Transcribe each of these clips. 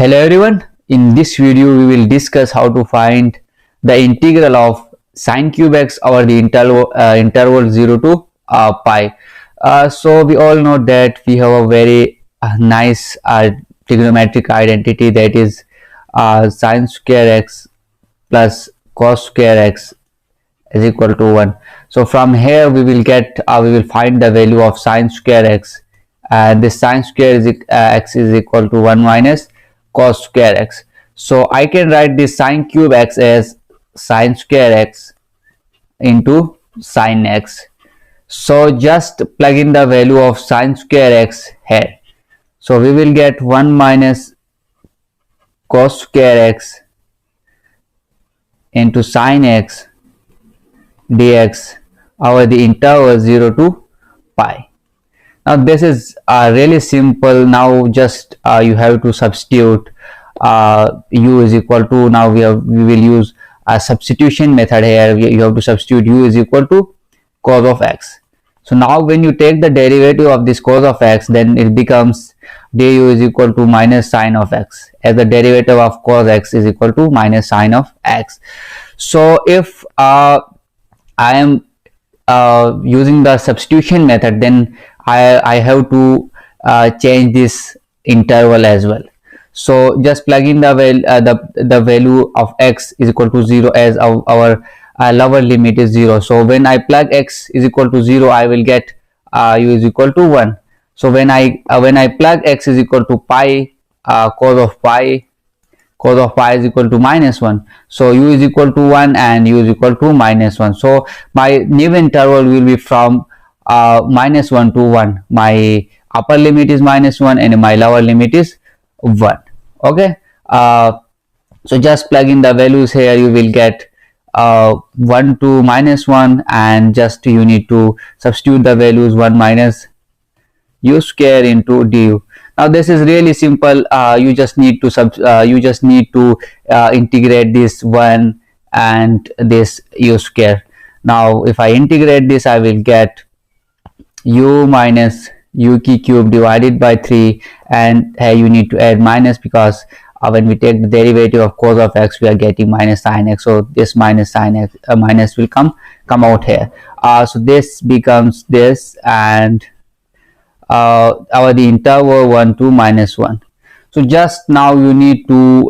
Hello everyone, in this video we will discuss how to find the integral of sine cube x over the interval 0 to pi. So we all know that we have a very nice trigonometric identity, that is sine square x plus cos square x is equal to 1. So from here we will find the value of sine square x, and this sine square x is equal to 1 minus cos square x. So I can write this sine cube x as sine square x into sine x. So just plug in the value of sine square x here. So we will get 1 minus cos square x into sine x dx over the interval 0 to pi. Now this is really simple. Now just you have to substitute u is equal to, now we will use a substitution method here. You have to substitute u is equal to cos of x. So now when you take the derivative of this cos of x, then it becomes du is equal to minus sine of x, as the derivative of cos x is equal to minus sine of x. So if I am using the substitution method, then I have to change this interval as well. So just plug in the value of x is equal to 0, as our lower limit is 0. So when I plug x is equal to 0, I will get u is equal to 1. So when I plug x is equal to pi, cos of pi is equal to minus 1. So u is equal to 1 and u is equal to minus 1. So my new interval will be from minus 1 to 1. My upper limit is minus 1 and my lower limit is 1. Okay. So just plug in the values here. You will get 1 to minus 1, and just you need to substitute the values 1 minus u square into du. Now this is really simple. You just need to integrate this 1 and this u square. Now if I integrate this, I will get u minus u cube divided by 3, and here you need to add minus, because when we take the derivative of cos of x, we are getting minus sine x. So this minus sine x minus will come out here. So this becomes this, and our the interval 1 to minus 1. So just now you need to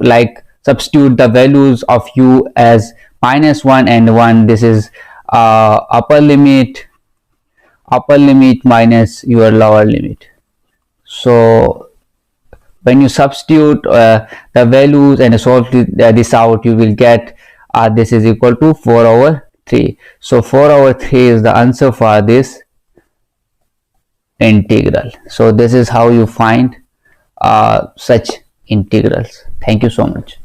substitute the values of u as minus 1 and 1. This is upper limit minus your lower limit. So when you substitute the values and solve this out, you will get this is equal to 4 over 3. So 4 over 3 is the answer for this integral. So this is how you find such integrals. Thank you so much.